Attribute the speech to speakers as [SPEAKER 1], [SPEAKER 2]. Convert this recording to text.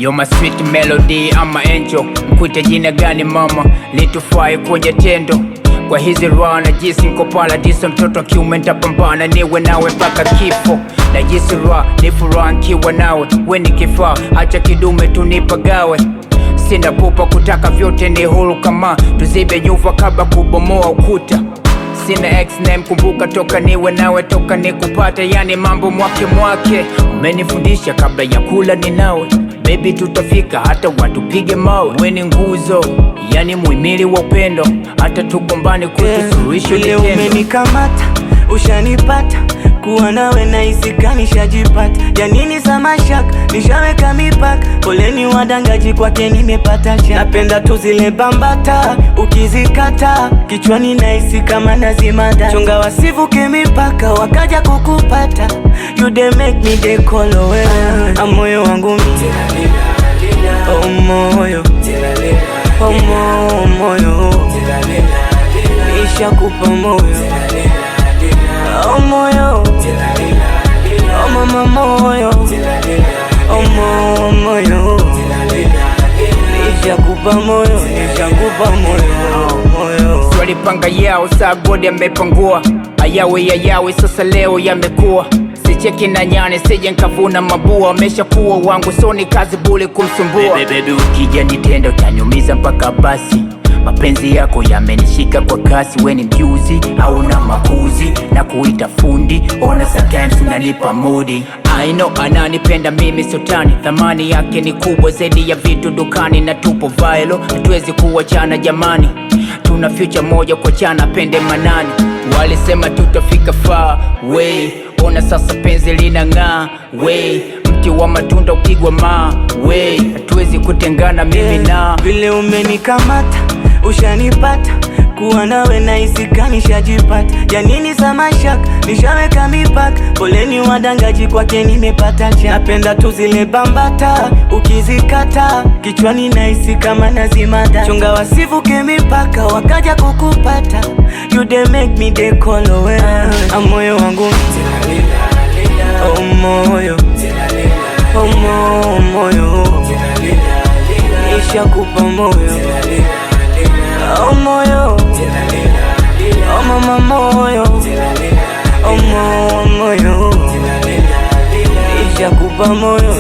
[SPEAKER 1] You're my sweet melody, I'm my angel. Mkuite jina gani mama, litufai kwenye tendo. Kwa hizi raha najisi niko paradiso, mtoto wa kiume nitapambana niwe nawe mpaka kifo. Najisi raha ni furaha nikiwa nawe, we ni kifaa acha kidume tunipagawe. Sina pupa kutaka vyote ni huru kama tuzibe nyufa kabla kubomoa ukuta. Sina ex name kumbuka toka niwe nawe toka nikupata, yani mambo mwake. Umenifundisha kabla ya kula ni nawe, baby tutafika hata watu pige mawe. We ni nguzo, yani muhimili wa upendo, hata tugombane kwetu suluhisho ni tendo.
[SPEAKER 2] Umenikamata, ushanipata, kuwa nawe nahisi kanishajipata. Ya nini za mashaka, nishaweka mipaka. Poleni wadangaji kwake nimepata shaka. Napenda tu zile bambata, ukizikata kichwani nahisi kama nazimada. Chunga wasivuke mipaka, wakaja kukupata. You dey make me dey call away. Moyo wangu mimi, oh moyo, oh moyo, nishakupa moyo, oh moyo, oh mama moyo, oh moyo, nishakupa moyo, moyo.
[SPEAKER 1] Walipanga yao saa godi amepangua, ayawe sasa leo yamekuwa. Sicheki na nyane sije nkavuna mabua, ameshakuwa wangu so ni kazi bule kumsumbua. Baby ukija nitenda utaniumiza mpaka basi. Mapenzi yako yamenishika kwa kasi, we ni mjuzi au na makuzi na kuita fundi. Ona sometimes unanipa moodi, I know ananipenda mimi sotani. Thamani yake ni kubwa zaidi ya vitu dukani, na tupo viral hatuwezi kuachana jamani. Tuna future moja kwa chana pende manani. Walisema tutafika far way, ona sasa penzi linang'aa way. Mti wa matunda upigwa mawe, hatuwezi kutengana mimi na.
[SPEAKER 2] Vile umenikamata, ushanipata, kuwa nawe nahisi kanishajipata. Ya nini za mashaka, nishaweka mipaka. Poleni wadangaji kwake nimepata shaka. Napenda tu zile bambata, ukizikata kichwani nahisi kama nazimada. Chunga wasivuke mipaka, wakaja kukupata. You dey make me dey call away. Moyo wangu oh moyo, oh moyo, nishakupa moyo, oh moyo, oh mama moyo, oh moyo, nishakupa moyo,